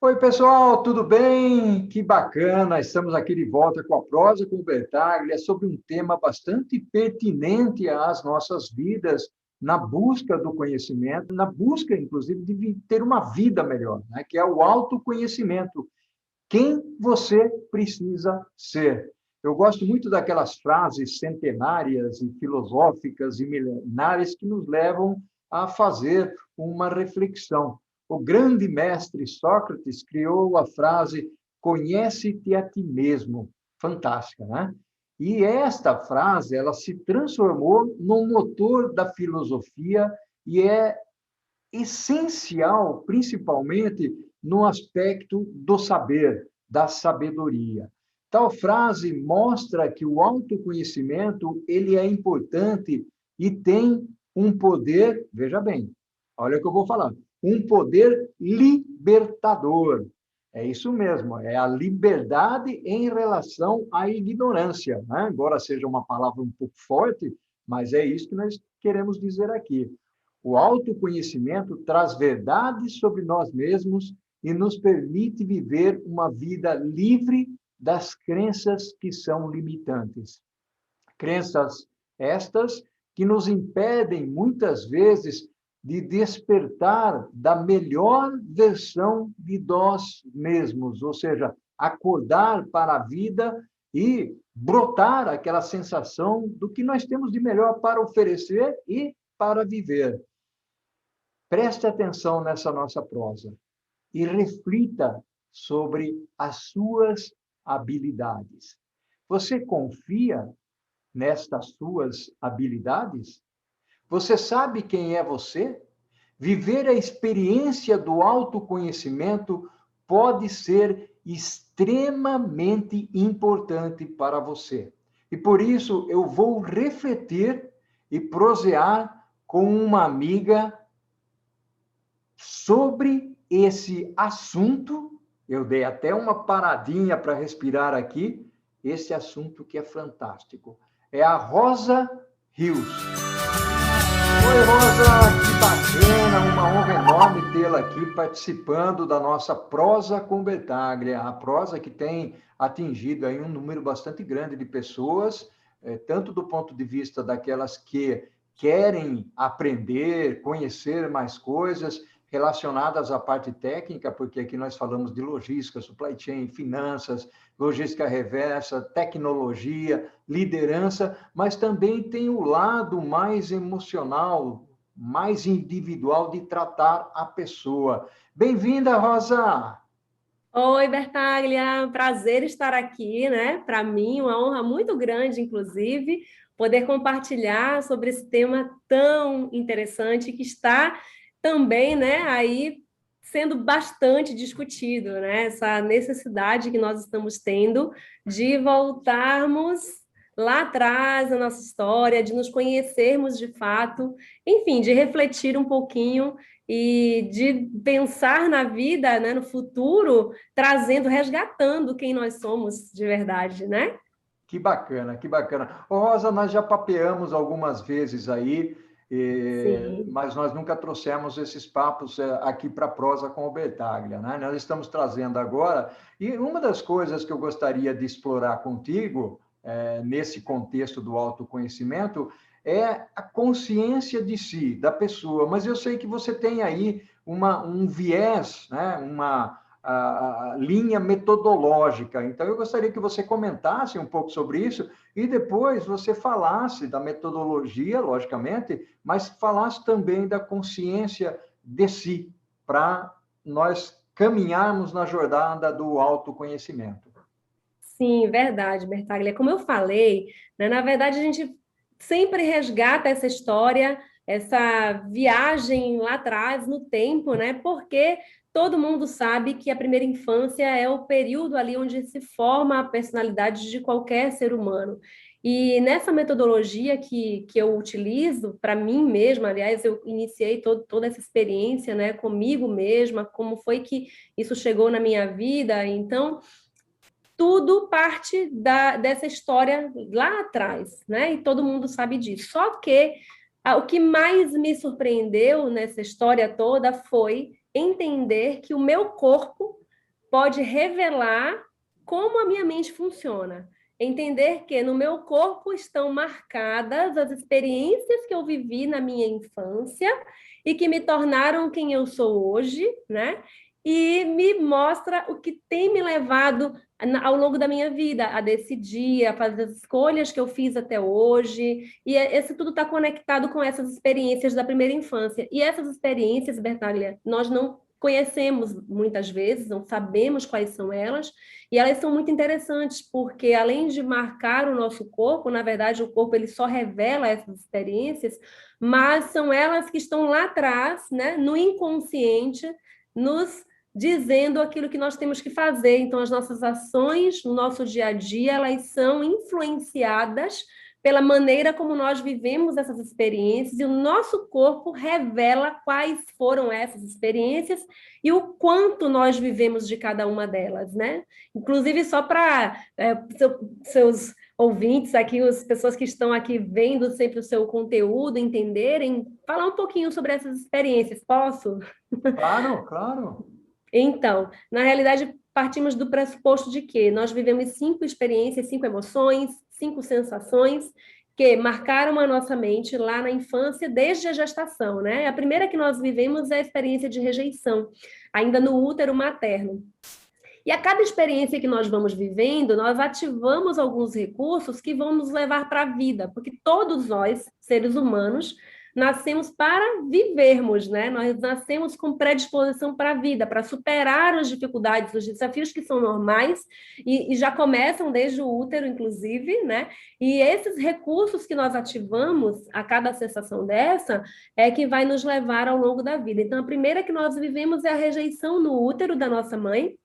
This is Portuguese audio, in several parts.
Oi, pessoal, tudo bem? Que bacana! Estamos aqui de volta com a Prosa com o Bertaglia sobre um tema bastante pertinente às nossas vidas, na busca do conhecimento, na busca, inclusive, de ter uma vida melhor, né? Que é o autoconhecimento. Quem você precisa ser? Eu gosto muito daquelas frases centenárias e filosóficas e milenares que nos levam a fazer uma reflexão. O grande mestre Sócrates criou a frase conhece-te a ti mesmo. Fantástica, né? E esta frase, ela se transformou no motor da filosofia e é essencial, principalmente no aspecto do saber, da sabedoria. Tal frase mostra que o autoconhecimento ele é importante e tem um poder, veja bem, olha o que eu vou falar, um poder libertador. É isso mesmo, é a liberdade em relação à ignorância, né? Embora seja uma palavra um pouco forte, mas é isso que nós queremos dizer aqui. O autoconhecimento traz verdades sobre nós mesmos e nos permite viver uma vida livre das crenças que são limitantes. Crenças estas que nos impedem, muitas vezes, de despertar da melhor versão de nós mesmos, ou seja, acordar para a vida e brotar aquela sensação do que nós temos de melhor para oferecer e para viver. Preste atenção nessa nossa prosa e reflita sobre as suas habilidades. Você confia nestas suas habilidades? Você sabe quem é você? Viver a experiência do autoconhecimento pode ser extremamente importante para você. E por isso eu vou refletir e prosear com uma amiga sobre esse assunto. Eu dei até uma paradinha para respirar aqui, esse assunto que é fantástico. É a Rosa Rios. Oi, Rosa, que bacana, uma honra enorme tê-la aqui participando da nossa Prosa com Bertaglia, a prosa que tem atingido aí um número bastante grande de pessoas, tanto do ponto de vista daquelas que querem aprender, conhecer mais coisas relacionadas à parte técnica, porque aqui nós falamos de logística, supply chain, finanças, logística reversa, tecnologia, liderança, mas também tem o lado mais emocional, mais individual de tratar a pessoa. Bem-vinda, Rosa! Oi, Bertaglia, prazer estar aqui, né? Para mim, uma honra muito grande, inclusive, poder compartilhar sobre esse tema tão interessante que está também, né, aí sendo bastante discutido, né? Essa necessidade que nós estamos tendo de voltarmos lá atrás na nossa história, de nos conhecermos de fato, enfim, de refletir um pouquinho e de pensar na vida, né, no futuro, trazendo, resgatando quem nós somos de verdade, né? Que bacana, que bacana. Ô, Rosa, nós já papeamos algumas vezes aí, Sim. mas nós nunca trouxemos esses papos aqui para a prosa com o Bertaglia, né? Nós estamos trazendo agora, e uma das coisas que eu gostaria de explorar contigo, nesse contexto do autoconhecimento, é a consciência de si, da pessoa. Mas eu sei que você tem aí um viés, né? A linha metodológica. Então, eu gostaria que você comentasse um pouco sobre isso e depois você falasse da metodologia, logicamente, mas falasse também da consciência de si, para nós caminharmos na jornada do autoconhecimento. Sim, verdade, Bertaglia. Como eu falei, né, na verdade a gente sempre resgata essa história, essa viagem lá atrás no tempo, né? Porque todo mundo sabe que a primeira infância é o período ali onde se forma a personalidade de qualquer ser humano. E nessa metodologia que eu utilizo para mim mesma, aliás, eu iniciei toda essa experiência, né, comigo mesma, como foi que isso chegou na minha vida. Então, tudo parte dessa história lá atrás, né? E todo mundo sabe disso. Só que o que mais me surpreendeu nessa história toda foi entender que o meu corpo pode revelar como a minha mente funciona. Entender que no meu corpo estão marcadas as experiências que eu vivi na minha infância e que me tornaram quem eu sou hoje, né? E me mostra o que tem me levado ao longo da minha vida a decidir, a fazer as escolhas que eu fiz até hoje. E esse tudo está conectado com essas experiências da primeira infância. E essas experiências, Bertaglia, nós não conhecemos muitas vezes, não sabemos quais são elas, e elas são muito interessantes, porque além de marcar o nosso corpo, na verdade, o corpo ele só revela essas experiências, mas são elas que estão lá atrás, né, no inconsciente, nos dizendo aquilo que nós temos que fazer. Então, as nossas ações no nosso dia a dia, elas são influenciadas pela maneira como nós vivemos essas experiências, e o nosso corpo revela quais foram essas experiências e o quanto nós vivemos de cada uma delas, né? Inclusive, só para seus ouvintes aqui, as pessoas que estão aqui vendo sempre o seu conteúdo, entenderem, falar um pouquinho sobre essas experiências, posso? Claro, claro. Então, na realidade, partimos do pressuposto de que nós vivemos 5 experiências, 5 emoções, 5 sensações que marcaram a nossa mente lá na infância, desde a gestação, né? A primeira que nós vivemos é a experiência de rejeição, ainda no útero materno. E a cada experiência que nós vamos vivendo, nós ativamos alguns recursos que vão nos levar para a vida, porque todos nós, seres humanos, nascemos para vivermos, né? Nós nascemos com predisposição para a vida, para superar as dificuldades, os desafios que são normais e já começam desde o útero, inclusive, né? E esses recursos que nós ativamos a cada sensação dessa é que vai nos levar ao longo da vida. Então, a primeira que nós vivemos é a rejeição no útero da nossa mãe,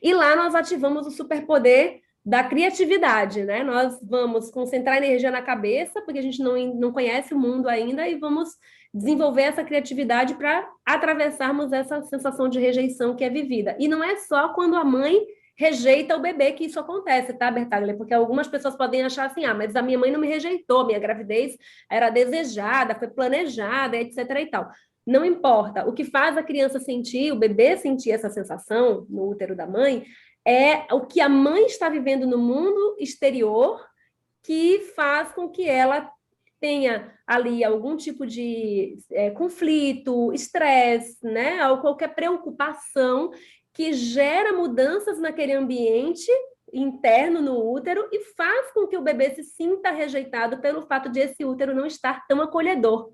e lá nós ativamos o superpoder da criatividade, né? Nós vamos concentrar energia na cabeça, porque a gente não conhece o mundo ainda, e vamos desenvolver essa criatividade para atravessarmos essa sensação de rejeição que é vivida. E não é só quando a mãe rejeita o bebê que isso acontece, tá, Bertaglia? Porque algumas pessoas podem achar assim, mas a minha mãe não me rejeitou, minha gravidez era desejada, foi planejada, etc. e tal. Não importa. O que faz a criança sentir, o bebê sentir essa sensação no útero da mãe, é o que a mãe está vivendo no mundo exterior que faz com que ela tenha ali algum tipo de conflito, estresse, né? Ou qualquer preocupação que gera mudanças naquele ambiente interno no útero e faz com que o bebê se sinta rejeitado pelo fato de esse útero não estar tão acolhedor.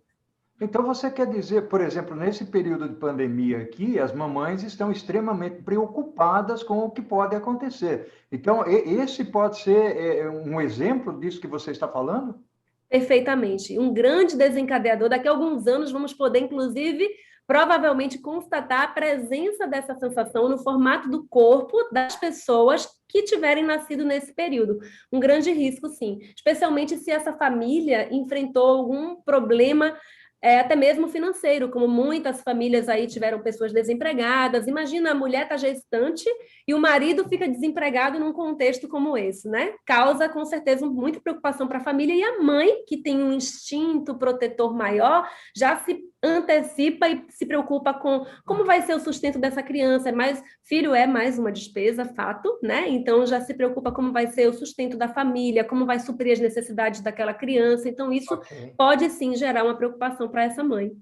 Então, você quer dizer, por exemplo, nesse período de pandemia aqui, as mamães estão extremamente preocupadas com o que pode acontecer. Então, esse pode ser um exemplo disso que você está falando? Perfeitamente. Um grande desencadeador. Daqui a alguns anos vamos poder, inclusive, provavelmente constatar a presença dessa sensação no formato do corpo das pessoas que tiverem nascido nesse período. Um grande risco, sim. Especialmente se essa família enfrentou algum problema até mesmo financeiro, como muitas famílias aí tiveram pessoas desempregadas. Imagina, a mulher está gestante e o marido fica desempregado num contexto como esse, né? Causa, com certeza, muita preocupação para a família, e a mãe, que tem um instinto protetor maior, já se antecipa e se preocupa com como vai ser o sustento dessa criança. Mas filho é mais uma despesa, fato, né? Então já se preocupa como vai ser o sustento da família, como vai suprir as necessidades daquela criança. Então isso pode sim gerar uma preocupação para essa mãe.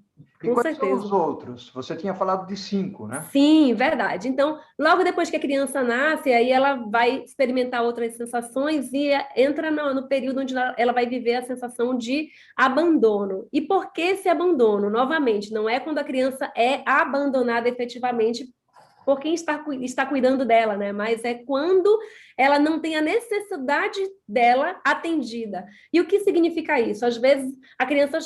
E quais são os outros? Você tinha falado de 5, né? Sim, verdade. Então, logo depois que a criança nasce, aí ela vai experimentar outras sensações e entra no período onde ela vai viver a sensação de abandono. E por que esse abandono? Novamente, não é quando a criança é abandonada efetivamente por quem está cuidando dela, né? Mas é quando ela não tem a necessidade dela atendida. E o que significa isso? Às vezes a criança,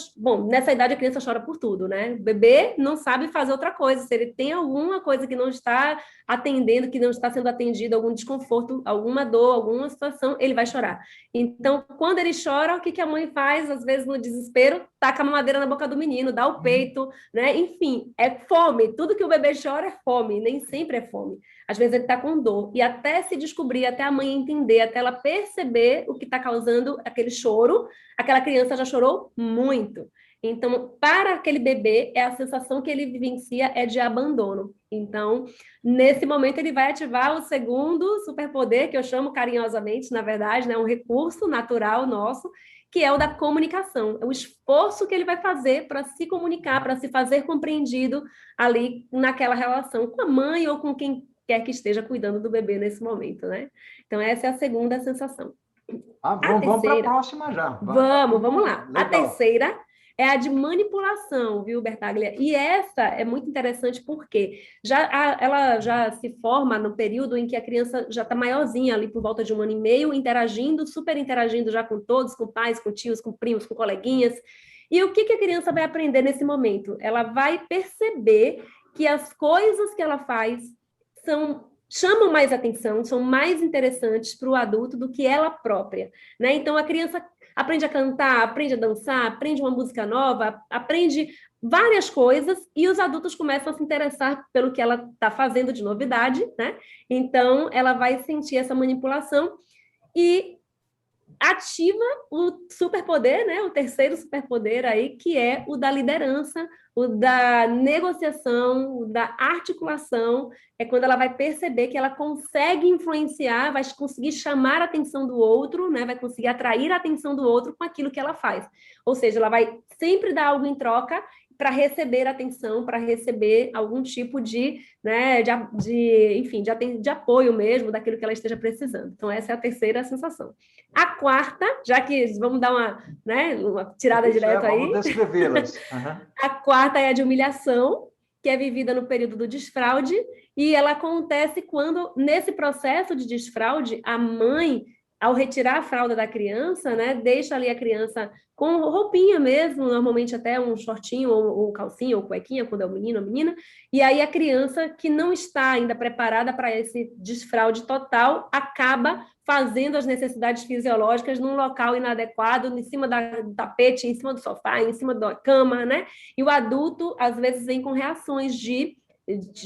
nessa idade a criança chora por tudo, né? O bebê não sabe fazer outra coisa. Se ele tem alguma coisa que não está atendendo, que não está sendo atendido, algum desconforto, alguma dor, alguma situação, ele vai chorar. Então, quando ele chora, o que a mãe faz? Às vezes, no desespero, taca a mamadeira na boca do menino, dá o peito, né? Enfim, é fome. Tudo que o bebê chora é fome, nem sempre é fome. Às vezes ele está com dor. E até se descobrir, até a mãe entender, até ela perceber o que está causando aquele choro, aquela criança já chorou muito. Então, para aquele bebê, a sensação que ele vivencia é de abandono. Então, nesse momento, ele vai ativar o segundo superpoder, que eu chamo carinhosamente, na verdade, né, um recurso natural nosso, que é o da comunicação. É o esforço que ele vai fazer para se comunicar, para se fazer compreendido ali naquela relação com a mãe ou com quem quer que esteja cuidando do bebê nesse momento, né? Então, essa é a segunda sensação. Vamos para a próxima já. Vamos lá. Legal. A terceira é a de manipulação, viu, Bertaglia? E essa é muito interessante porque ela já se forma no período em que a criança já está maiorzinha, ali por volta de 1 ano e meio, interagindo, super interagindo já com todos, com pais, com tios, com primos, com coleguinhas. E o que a criança vai aprender nesse momento? Ela vai perceber que as coisas que ela faz chamam mais atenção, são mais interessantes para o adulto do que ela própria, né? Então, a criança aprende a cantar, aprende a dançar, aprende uma música nova, aprende várias coisas e os adultos começam a se interessar pelo que ela está fazendo de novidade, né? Então, ela vai sentir essa manipulação e ativa o superpoder, né? O terceiro superpoder aí, que é o da liderança, o da negociação, o da articulação, é quando ela vai perceber que ela consegue influenciar, vai conseguir chamar a atenção do outro, né? Vai conseguir atrair a atenção do outro com aquilo que ela faz. Ou seja, ela vai sempre dar algo em troca para receber atenção, para receber algum tipo de, né, enfim, de apoio mesmo daquilo que ela esteja precisando. Então, essa é a terceira sensação. A quarta, já que vamos dar uma tirada direto aí. Vamos descrevê-las. Uhum. A quarta é a de humilhação, que é vivida no período do desfraude, e ela acontece quando, nesse processo de desfraude, a mãe, ao retirar a fralda da criança, né, deixa ali a criança com roupinha mesmo, normalmente até um shortinho, ou calcinha, ou cuequinha, quando é o menino ou a menina, e aí a criança que não está ainda preparada para esse desfraude total, acaba fazendo as necessidades fisiológicas num local inadequado, em cima do tapete, em cima do sofá, em cima da cama, né? E o adulto, às vezes, vem com reações de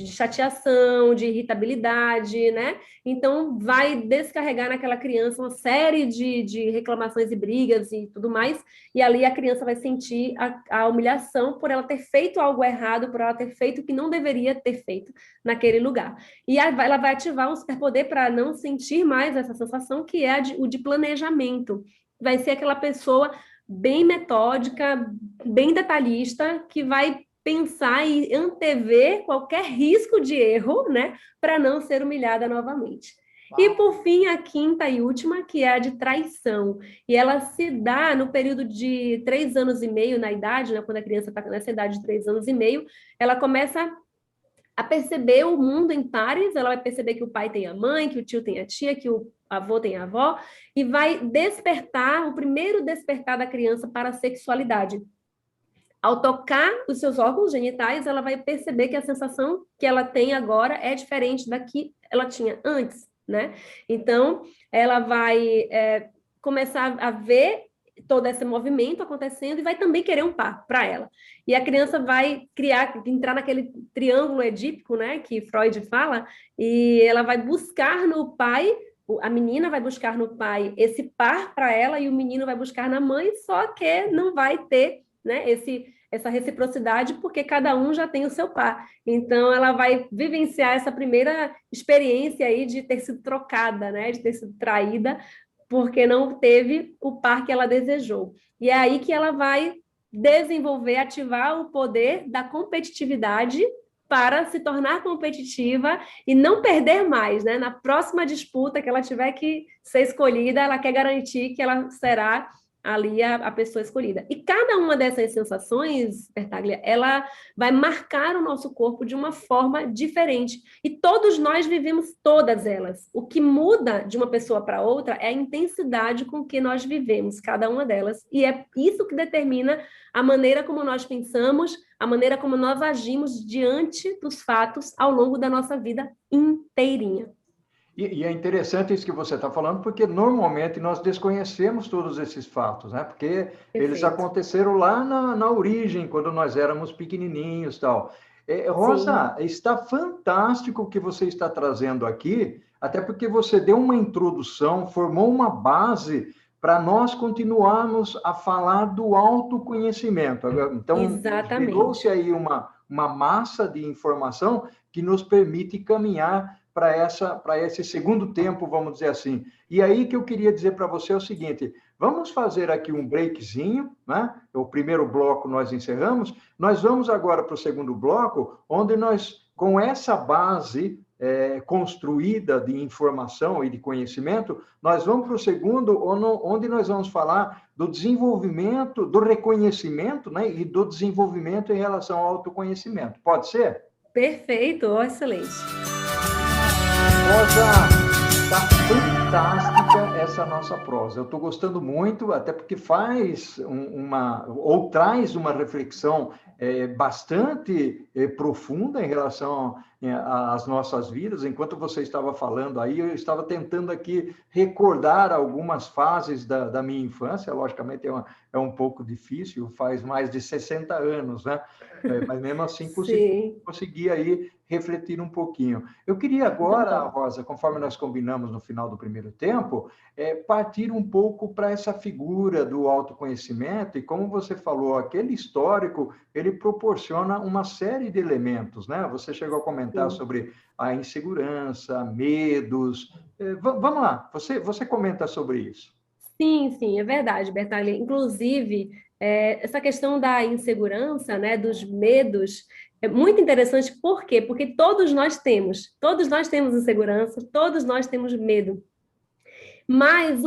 chateação, de irritabilidade, né? Então, vai descarregar naquela criança uma série de reclamações e brigas e tudo mais, e ali a criança vai sentir a humilhação por ela ter feito algo errado, por ela ter feito o que não deveria ter feito naquele lugar. E ela vai ativar um superpoder para não sentir mais essa sensação, que é o de planejamento. Vai ser aquela pessoa bem metódica, bem detalhista, que vai pensar e antever qualquer risco de erro, né, para não ser humilhada novamente. E, por fim, a quinta e última, que é a de traição. E ela se dá no período de 3 anos e meio, na idade, né, quando a criança está nessa idade de 3 anos e meio, ela começa a perceber o mundo em pares, ela vai perceber que o pai tem a mãe, que o tio tem a tia, que o avô tem a avó, e vai despertar, o primeiro despertar da criança para a sexualidade. Ao tocar os seus órgãos genitais, ela vai perceber que a sensação que ela tem agora é diferente da que ela tinha antes, né? Então, ela vai começar a ver todo esse movimento acontecendo e vai também querer um par para ela. E a criança vai entrar naquele triângulo edípico, né, que Freud fala, e ela vai buscar no pai, a menina vai buscar no pai esse par para ela e o menino vai buscar na mãe, só que não vai ter, né, essa reciprocidade, porque cada um já tem o seu par. Então, ela vai vivenciar essa primeira experiência aí de ter sido trocada, né, de ter sido traída, porque não teve o par que ela desejou. E é aí que ela vai desenvolver, ativar o poder da competitividade para se tornar competitiva e não perder mais, né? Na próxima disputa que ela tiver que ser escolhida, ela quer garantir que ela será ali a pessoa escolhida. E cada uma dessas sensações, Bertaglia, ela vai marcar o nosso corpo de uma forma diferente. E todos nós vivemos todas elas. O que muda de uma pessoa para outra é a intensidade com que nós vivemos cada uma delas. E é isso que determina a maneira como nós pensamos, a maneira como nós agimos diante dos fatos ao longo da nossa vida inteirinha. E é interessante isso que você está falando, porque normalmente nós desconhecemos todos esses fatos, né? Porque Perfeito. Eles aconteceram lá na origem, quando nós éramos pequenininhos e tal. Rosa, Sim. Está fantástico o que você está trazendo aqui, até porque você deu uma introdução, formou uma base para nós continuarmos a falar do autoconhecimento. Então, gerou-se aí uma massa de informação que nos permite caminhar para esse segundo tempo, vamos dizer assim. E aí que eu queria dizer para você é o seguinte, vamos fazer aqui um breakzinho, né? O primeiro bloco nós encerramos, nós vamos agora para o segundo bloco, onde nós, com essa base construída de informação e de conhecimento, nós vamos para o segundo, onde nós vamos falar do desenvolvimento, do reconhecimento, né? E do desenvolvimento em relação ao autoconhecimento. Pode ser? Perfeito, excelente. Rosa, está fantástica essa nossa prosa. Eu estou gostando muito, até porque faz traz uma reflexão bastante profunda em relação às nossas vidas. Enquanto você estava falando aí, eu estava tentando aqui recordar algumas fases da minha infância. Logicamente é um pouco difícil, faz mais de 60 anos, né? Mas mesmo assim consegui aí refletir um pouquinho. Eu queria agora, Rosa, conforme nós combinamos no final do primeiro tempo, partir um pouco para essa figura do autoconhecimento e, como você falou, aquele histórico, ele proporciona uma série de elementos, né? Você chegou a comentar sobre a insegurança, medos. Vamos lá, você comenta sobre isso. Sim, é verdade, Bertaglia. Inclusive, essa questão da insegurança, né, dos medos, é muito interessante. Por quê? Porque todos nós temos insegurança, todos nós temos medo. Mas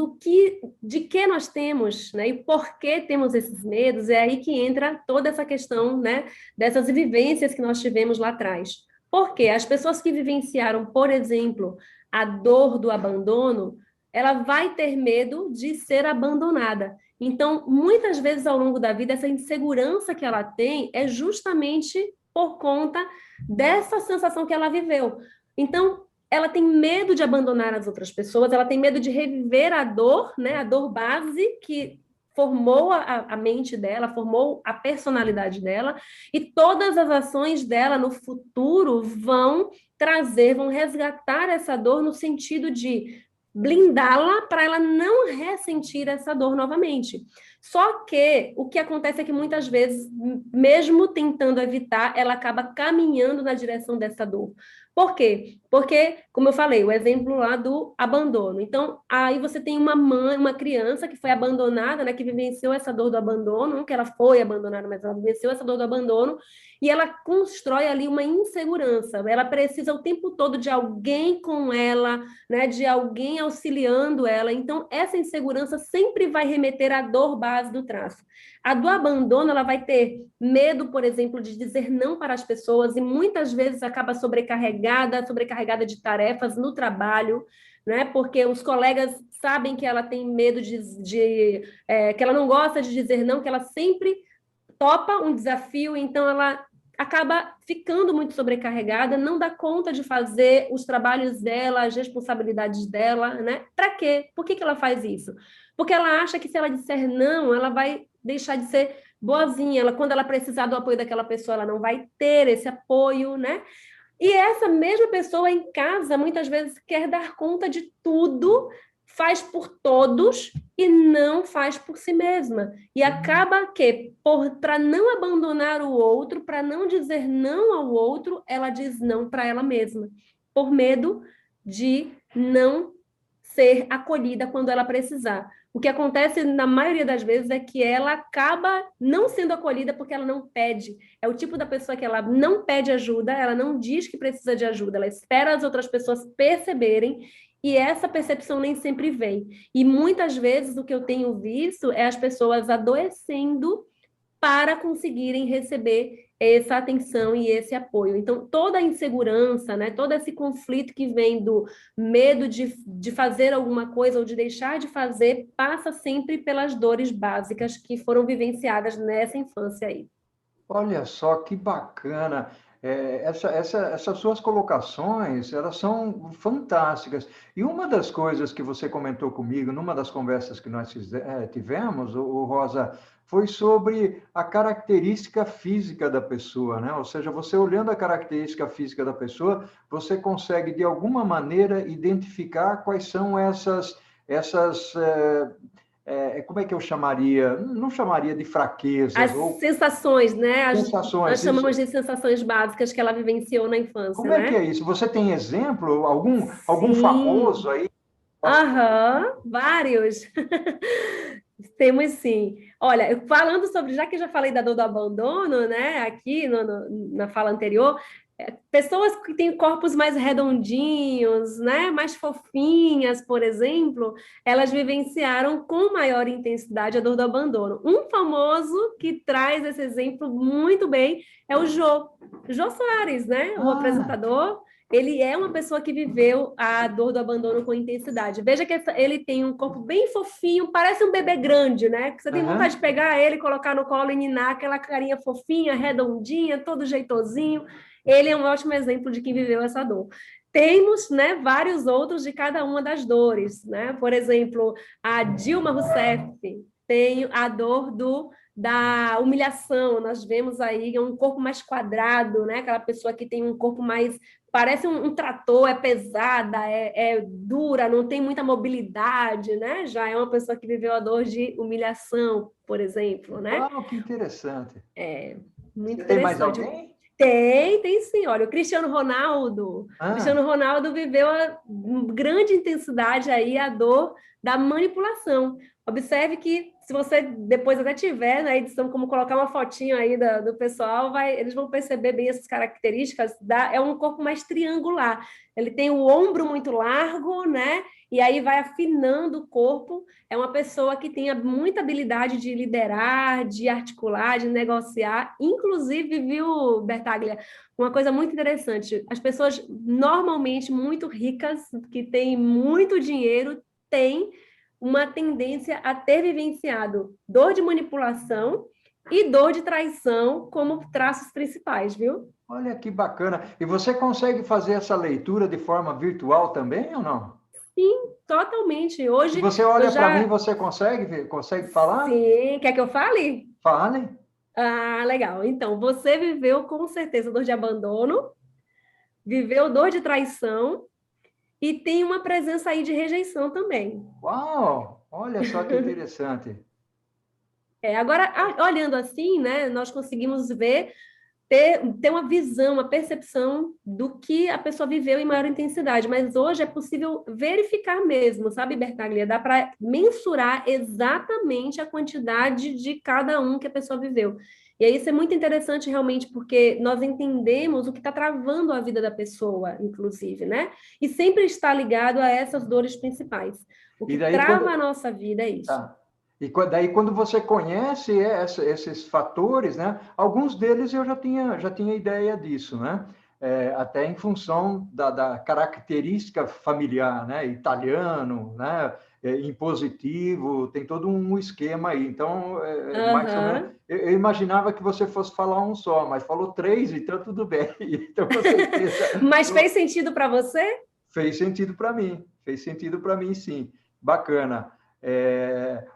de que nós temos, né, e por que temos esses medos, é aí que entra toda essa questão, né, dessas vivências que nós tivemos lá atrás. Por quê? As pessoas que vivenciaram, por exemplo, a dor do abandono, ela vai ter medo de ser abandonada. Então, muitas vezes ao longo da vida, essa insegurança que ela tem é justamente por conta dessa sensação que ela viveu. Então, ela tem medo de abandonar as outras pessoas, ela tem medo de reviver a dor, né? A dor base que formou a mente dela, formou a personalidade dela, e todas as ações dela no futuro vão resgatar essa dor no sentido de blindá-la para ela não ressentir essa dor novamente. Só que o que acontece é que muitas vezes, mesmo tentando evitar, ela acaba caminhando na direção dessa dor. Por quê? Porque, como eu falei, o exemplo lá do abandono. Então, aí você tem uma criança que foi abandonada, né, que vivenciou essa dor do abandono, não que ela foi abandonada, mas ela vivenciou essa dor do abandono, e ela constrói ali uma insegurança. Ela precisa o tempo todo de alguém com ela, né, de alguém auxiliando ela. Então, essa insegurança sempre vai remeter à dor base do traço. A do abandono, ela vai ter medo, por exemplo, de dizer não para as pessoas, e muitas vezes acaba sobrecarregada de tarefas no trabalho, né? Porque os colegas sabem que ela tem medo que ela não gosta de dizer não, que ela sempre topa um desafio, então ela acaba ficando muito sobrecarregada, não dá conta de fazer os trabalhos dela, as responsabilidades dela, né? Para quê? Por que ela faz isso? Porque ela acha que se ela disser não, ela vai deixar de ser boazinha, quando ela precisar do apoio daquela pessoa, ela não vai ter esse apoio, né? E essa mesma pessoa em casa, muitas vezes, quer dar conta de tudo, faz por todos e não faz por si mesma. E acaba que, para não abandonar o outro, para não dizer não ao outro, ela diz não para ela mesma, por medo de não ser acolhida quando ela precisar. O que acontece na maioria das vezes é que ela acaba não sendo acolhida porque ela não pede. É o tipo da pessoa que ela não pede ajuda, ela não diz que precisa de ajuda, ela espera as outras pessoas perceberem, e essa percepção nem sempre vem. E muitas vezes o que eu tenho visto é as pessoas adoecendo para conseguirem receber essa atenção e esse apoio. Então, toda a insegurança, né, todo esse conflito que vem do medo de fazer alguma coisa ou de deixar de fazer, passa sempre pelas dores básicas que foram vivenciadas nessa infância aí. Olha só que bacana. Essas suas colocações, elas são fantásticas. E uma das coisas que você comentou comigo, numa das conversas que nós tivemos, o Rosa, foi sobre a característica física da pessoa, né? Ou seja, você olhando a característica física da pessoa, você consegue, de alguma maneira, identificar quais são como é que eu chamaria? Não chamaria de fraquezas As ou sensações, né? Nós sensações. chamamos de sensações básicas que ela vivenciou na infância, Como é que né? é isso? Você tem exemplo? Algum famoso Sim, aí? aham, vários. Temos sim. Olha, falando sobre, já que eu já falei da dor do abandono, né, aqui na fala anterior, pessoas que têm corpos mais redondinhos, né, mais fofinhas, por exemplo, elas vivenciaram com maior intensidade a dor do abandono. Um famoso que traz esse exemplo muito bem é o Jô Soares, né, o Ah, apresentador. Ele é uma pessoa que viveu a dor do abandono com intensidade. Veja que ele tem um corpo bem fofinho, parece um bebê grande, né? Que você tem vontade de aham. pegar ele, colocar no colo e ninar, aquela carinha fofinha, redondinha, todo jeitosinho. Ele é um ótimo exemplo de quem viveu essa dor. Temos, né, vários outros de cada uma das dores, né? Por exemplo, a Dilma Rousseff tem a dor da humilhação. Nós vemos aí um corpo mais quadrado, né? Aquela pessoa que tem um corpo mais parece um trator, é pesada, é dura, não tem muita mobilidade, né? Já é uma pessoa que viveu a dor de humilhação, por exemplo, né? Uau, que interessante. Muito Você tem mais interessante. alguém? Tem sim. Olha, o Cristiano Ronaldo. Ah, Cristiano Ronaldo viveu a grande intensidade aí a dor da manipulação. Observe que se você depois até tiver na edição como colocar uma fotinho aí do pessoal, eles vão perceber bem essas características. É um corpo mais triangular. Ele tem o ombro muito largo, né? E aí vai afinando o corpo. É uma pessoa que tem muita habilidade de liderar, de articular, de negociar. Inclusive, viu, Bertaglia, uma coisa muito interessante: as pessoas normalmente muito ricas, que têm muito dinheiro, têm uma tendência a ter vivenciado dor de manipulação e dor de traição como traços principais, viu? olha que bacana. E você consegue fazer essa leitura de forma virtual também ou não? Sim, totalmente. Se Hoje você eu olha para mim, já. você consegue falar? Sim, quer que eu fale? Fale. Ah, legal. Então, você viveu com certeza dor de abandono, viveu dor de traição e tem uma presença aí de rejeição também. Uau, olha só que interessante. Agora, olhando assim, né, nós conseguimos ver, ter uma visão, uma percepção do que a pessoa viveu em maior intensidade, mas hoje é possível verificar mesmo, sabe, Bertaglia? Dá para mensurar exatamente a quantidade de cada um que a pessoa viveu. E aí isso é muito interessante realmente, porque nós entendemos o que está travando a vida da pessoa, inclusive, né? E sempre está ligado a essas dores principais. O E que daí trava a quando nossa vida é isso. tá. E daí quando você conhece esses fatores, né? Alguns deles eu já tinha ideia disso, né? Até em função da característica familiar, né? Italiano, né? Impositivo, tem todo um esquema aí. Então, mais ou menos, Aham. eu imaginava que você fosse falar um só, mas falou três, então tudo bem. Então, com certeza, Mas fez sentido para você? fez sentido para mim, sim. Bacana.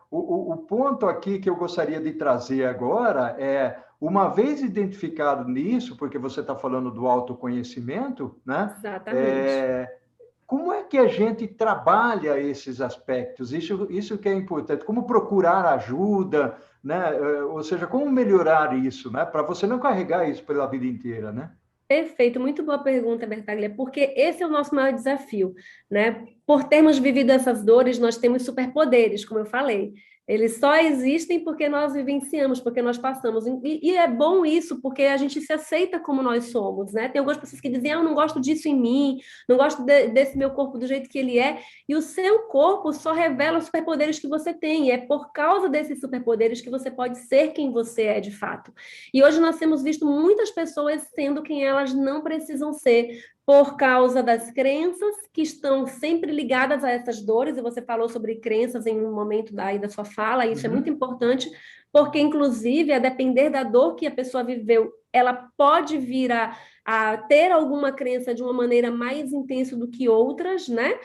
O ponto aqui que eu gostaria de trazer agora é, uma vez identificado nisso, porque você está falando do autoconhecimento, né? Exatamente. É, como é que a gente trabalha esses aspectos? Isso que é importante. Como procurar ajuda, né? Ou seja, como melhorar isso, né? Para você não carregar isso pela vida inteira, né? Perfeito, muito boa pergunta, Bertaglia, porque esse é o nosso maior desafio, né? Por termos vivido essas dores, nós temos superpoderes, como eu falei. Eles só existem porque nós vivenciamos, porque nós passamos. E é bom isso, porque a gente se aceita como nós somos, né? Tem algumas pessoas que dizem, eu não gosto disso em mim, não gosto desse meu corpo do jeito que ele é. E o seu corpo só revela os superpoderes que você tem. E é por causa desses superpoderes que você pode ser quem você é de fato. E hoje nós temos visto muitas pessoas sendo quem elas não precisam ser, por causa das crenças que estão sempre ligadas a essas dores, e você falou sobre crenças em um momento daí da sua fala, e isso é muito Uhum. importante, porque, inclusive, a depender da dor que a pessoa viveu, ela pode vir a ter alguma crença de uma maneira mais intensa do que outras, né?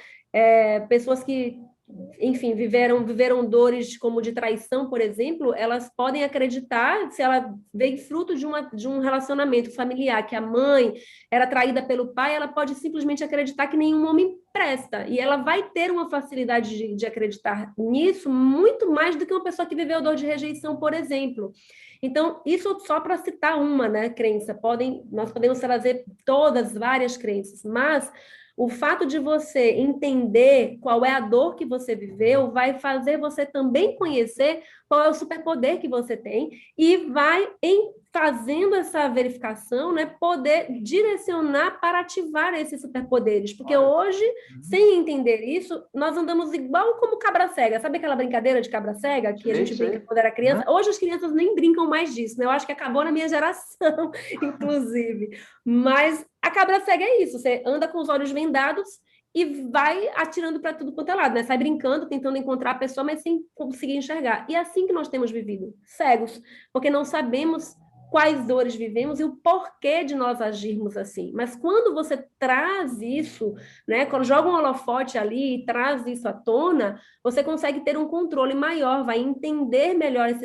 Pessoas que enfim, viveram dores como de traição, por exemplo, elas podem acreditar, se ela vem fruto de um relacionamento familiar, que a mãe era traída pelo pai, ela pode simplesmente acreditar que nenhum homem presta, e ela vai ter uma facilidade de acreditar nisso muito mais do que uma pessoa que viveu dor de rejeição, por exemplo. Então, isso só para citar uma, né, crença. Nós podemos trazer todas, várias crenças, mas o fato de você entender qual é a dor que você viveu vai fazer você também conhecer qual é o superpoder que você tem e vai, fazendo essa verificação, né, poder direcionar para ativar esses superpoderes. Porque hoje, sem entender isso, nós andamos igual como cabra cega. Sabe aquela brincadeira de cabra cega que a gente brinca quando era criança? Hoje as crianças nem brincam mais disso, né? Eu acho que acabou na minha geração, inclusive. Mas a cabra cega é isso, você anda com os olhos vendados e vai atirando para tudo quanto é lado, né? Sai brincando, tentando encontrar a pessoa, mas sem conseguir enxergar. E é assim que nós temos vivido, cegos, porque não sabemos quais dores vivemos e o porquê de nós agirmos assim. Mas quando você traz isso, né, quando joga um holofote ali e traz isso à tona, você consegue ter um controle maior, vai entender melhor as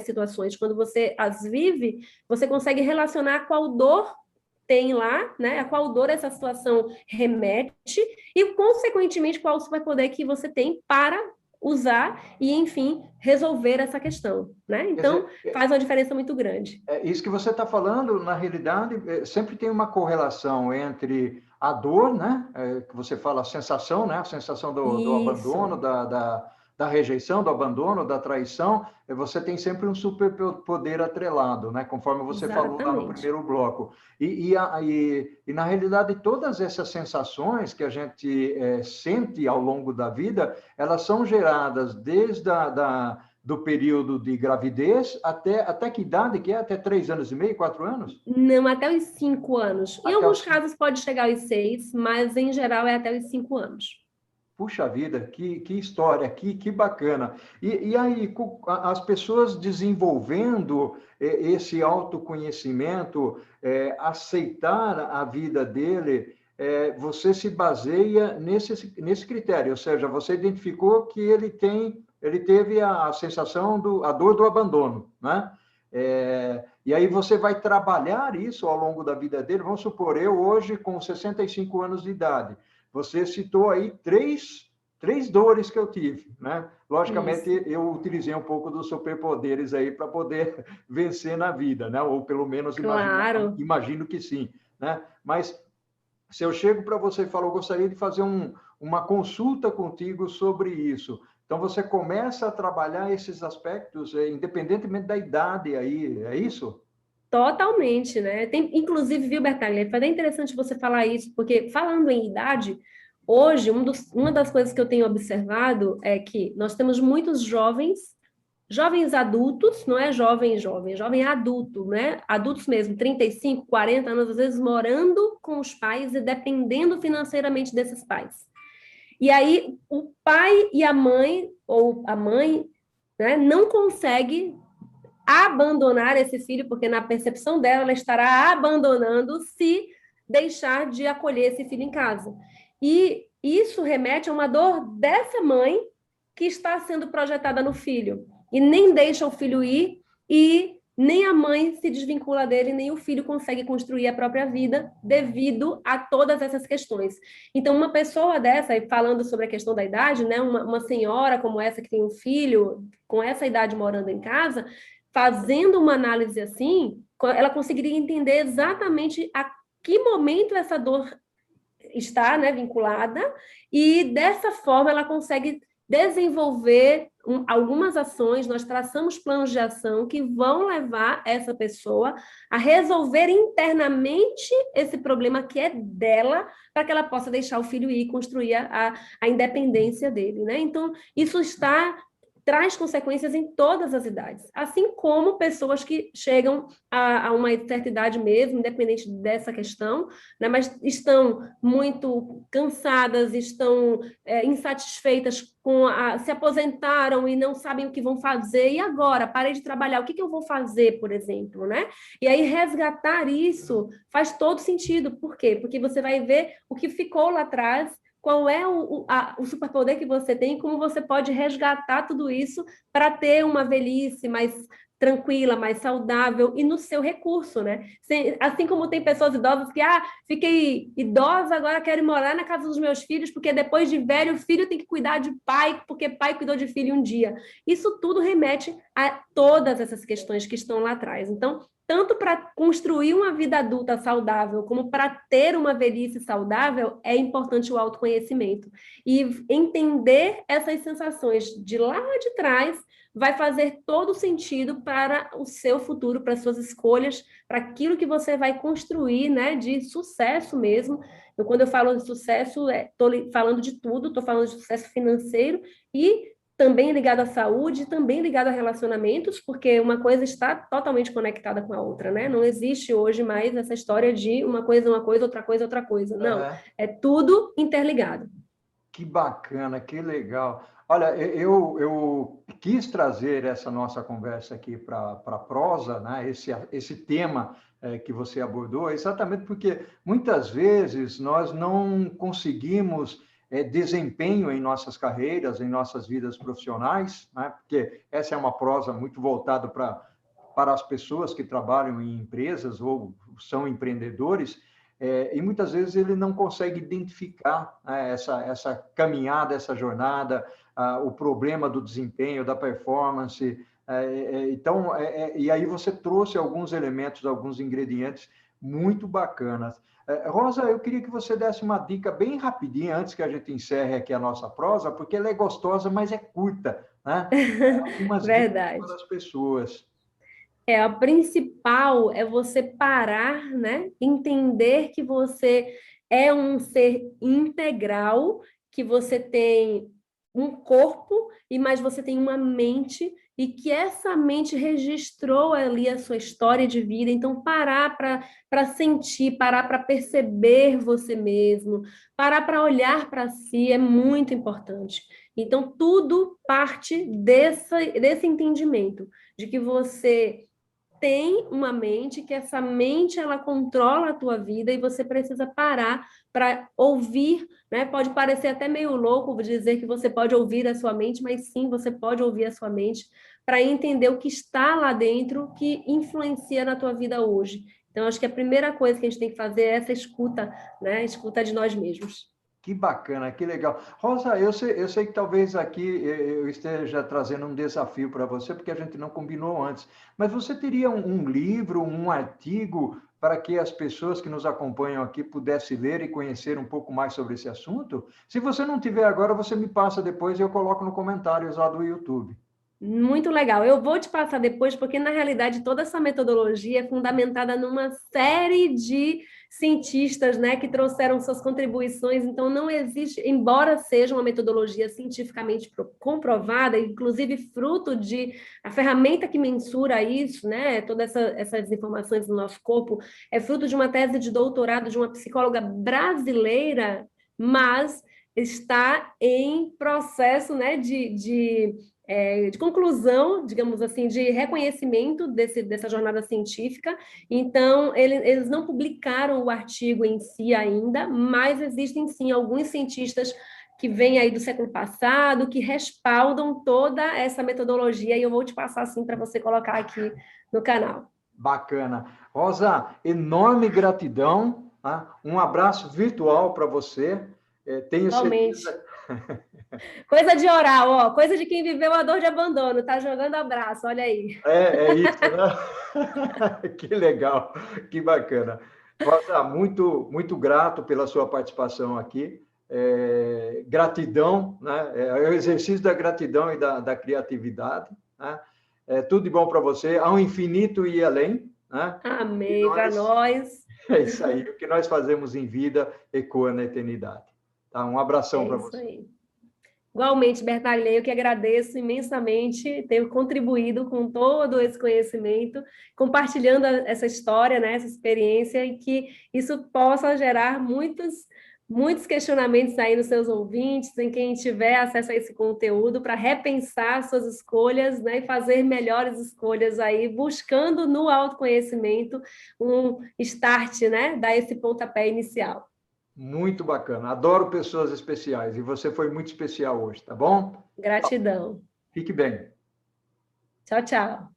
situações. Quando você as vive, você consegue relacionar qual dor tem lá, né, a qual dor essa situação remete e, consequentemente, qual o superpoder que você tem para usar e, enfim, resolver essa questão, né? Então, faz uma diferença muito grande. Isso que você está falando, na realidade, sempre tem uma correlação entre a dor, né? Que você fala a sensação, né? A sensação do abandono, da rejeição, do abandono, da traição. Você tem sempre um superpoder atrelado, né? Conforme você falou lá no primeiro bloco. E na realidade, todas essas sensações que a gente sente ao longo da vida, elas são geradas desde do período de gravidez até que idade que é? Até 3 anos e meio, 4 anos? Não, até os 5 anos. Em alguns casos pode chegar aos 6, mas em geral é até os 5 anos. Puxa vida, que história, que bacana. E aí, as pessoas desenvolvendo esse autoconhecimento, aceitar a vida dele, você se baseia nesse critério, ou seja, você identificou que ele teve a sensação a dor do abandono, né? E aí você vai trabalhar isso ao longo da vida dele. Vamos supor, eu hoje com 65 anos de idade, você citou aí três dores que eu tive, né? Logicamente, isso. Eu utilizei um pouco dos superpoderes aí para poder vencer na vida, né? Ou pelo menos imagino que sim, né? Mas se eu chego para você e falo, eu gostaria de fazer uma consulta contigo sobre isso. Então, você começa a trabalhar esses aspectos, independentemente da idade aí, é isso? Totalmente, né? Inclusive, viu, Bertaglia, foi até interessante você falar isso, porque falando em idade, hoje, uma das coisas que eu tenho observado é que nós temos muitos jovens adultos, não é jovem adulto, né? Adultos mesmo, 35, 40 anos, às vezes morando com os pais e dependendo financeiramente desses pais. E aí o pai e a mãe, ou a mãe, né, não consegue abandonar esse filho, porque na percepção dela, ela estará abandonando se deixar de acolher esse filho em casa. E isso remete a uma dor dessa mãe que está sendo projetada no filho. E nem deixa o filho ir, e nem a mãe se desvincula dele, nem o filho consegue construir a própria vida devido a todas essas questões. Então, uma pessoa dessa, falando sobre a questão da idade, né, uma senhora como essa que tem um filho com essa idade morando em casa, fazendo uma análise assim, ela conseguiria entender exatamente a que momento essa dor está, né, vinculada, e dessa forma ela consegue desenvolver algumas ações, nós traçamos planos de ação que vão levar essa pessoa a resolver internamente esse problema que é dela, para que ela possa deixar o filho ir e construir a independência dele, né? Então, isso traz consequências em todas as idades, assim como pessoas que chegam a uma certa idade mesmo, independente dessa questão, né, mas estão muito cansadas, estão insatisfeitas se aposentaram e não sabem o que vão fazer, e agora? Parei de trabalhar, o que eu vou fazer, por exemplo, né? E aí resgatar isso faz todo sentido, por quê? Porque você vai ver o que ficou lá atrás, qual é o superpoder que você tem, como você pode resgatar tudo isso para ter uma velhice mais tranquila, mais saudável e no seu recurso, né? Assim como tem pessoas idosas que, fiquei idosa, agora quero morar na casa dos meus filhos, porque depois de velho, o filho tem que cuidar de pai, porque pai cuidou de filho um dia. Isso tudo remete a todas essas questões que estão lá atrás. Então, tanto para construir uma vida adulta saudável, como para ter uma velhice saudável, é importante o autoconhecimento. E entender essas sensações de lá de trás vai fazer todo sentido para o seu futuro, para as suas escolhas, para aquilo que você vai construir, né, de sucesso mesmo. Então, quando eu falo de sucesso, estou falando de tudo, estou falando de sucesso financeiro e também ligado à saúde, também ligado a relacionamentos, porque uma coisa está totalmente conectada com a outra, né? Não existe hoje mais essa história de uma coisa, outra coisa, outra coisa. Não, é tudo interligado. Que bacana, que legal. Olha, eu quis trazer essa nossa conversa aqui para a prosa, né? Esse tema que você abordou, exatamente porque muitas vezes nós não conseguimos desempenho em nossas carreiras, em nossas vidas profissionais, né? Porque essa é uma prosa muito voltada para as pessoas que trabalham em empresas ou são empreendedores, e muitas vezes ele não consegue identificar, né, essa caminhada, essa jornada, o problema do desempenho, da performance. Então, e aí você trouxe alguns elementos, alguns ingredientes muito bacanas. Rosa, eu queria que você desse uma dica bem rapidinha, antes que a gente encerre aqui a nossa prosa, porque ela é gostosa, mas é curta, né? Algumas dicas Verdade. para as pessoas. A principal é você parar, né? Entender que você é um ser integral, que você tem um corpo, e mais você tem uma mente, e que essa mente registrou ali a sua história de vida. Então, parar para sentir, parar para perceber você mesmo, parar para olhar para si é muito importante. Então, tudo parte desse entendimento, de que você tem uma mente, que essa mente ela controla a tua vida e você precisa parar para ouvir, né? Pode parecer até meio louco dizer que você pode ouvir a sua mente, mas sim, você pode ouvir a sua mente para entender o que está lá dentro que influencia na tua vida hoje. Então, acho que a primeira coisa que a gente tem que fazer é essa escuta, né? Escuta de nós mesmos. Que bacana, que legal. Rosa, eu sei que talvez aqui eu esteja trazendo um desafio para você, porque a gente não combinou antes, mas você teria um livro, um artigo para que as pessoas que nos acompanham aqui pudessem ler e conhecer um pouco mais sobre esse assunto? Se você não tiver agora, você me passa depois e eu coloco no comentários lá do YouTube. Muito legal. Eu vou te passar depois, porque na realidade toda essa metodologia é fundamentada numa série de cientistas, né, que trouxeram suas contribuições. Então não existe, embora seja uma metodologia cientificamente comprovada, inclusive fruto de a ferramenta que mensura isso, né, todas essas informações do nosso corpo, é fruto de uma tese de doutorado de uma psicóloga brasileira, mas está em processo, né, de conclusão, digamos assim, de reconhecimento dessa jornada científica. Então, eles não publicaram o artigo em si ainda, mas existem, sim, alguns cientistas que vêm aí do século passado, que respaldam toda essa metodologia, e eu vou te passar, assim, para você colocar aqui no canal. Bacana. Rosa, enorme gratidão, tá? Um abraço virtual para você. Tenho Igualmente. certeza. Coisa de oral, ó, coisa de quem viveu a dor de abandono, tá jogando abraço, olha aí. É isso, né? Que legal, que bacana. Rosa, muito, muito grato pela sua participação aqui. Gratidão, né? É o exercício da gratidão e da criatividade, né? Tudo de bom para você, ao infinito e além, né? Amém, para nós. É isso aí, o que nós fazemos em vida ecoa na eternidade. Tá? Um abração É para isso você. aí. Igualmente, Bertaglia, eu que agradeço imensamente ter contribuído com todo esse conhecimento, compartilhando essa história, né, essa experiência, e que isso possa gerar muitos questionamentos aí nos seus ouvintes, em quem tiver acesso a esse conteúdo, para repensar suas escolhas, né, e fazer melhores escolhas aí, buscando no autoconhecimento um start, né, dar esse pontapé inicial. Muito bacana. Adoro pessoas especiais. E você foi muito especial hoje, tá bom? Gratidão. Fique bem. Tchau, tchau.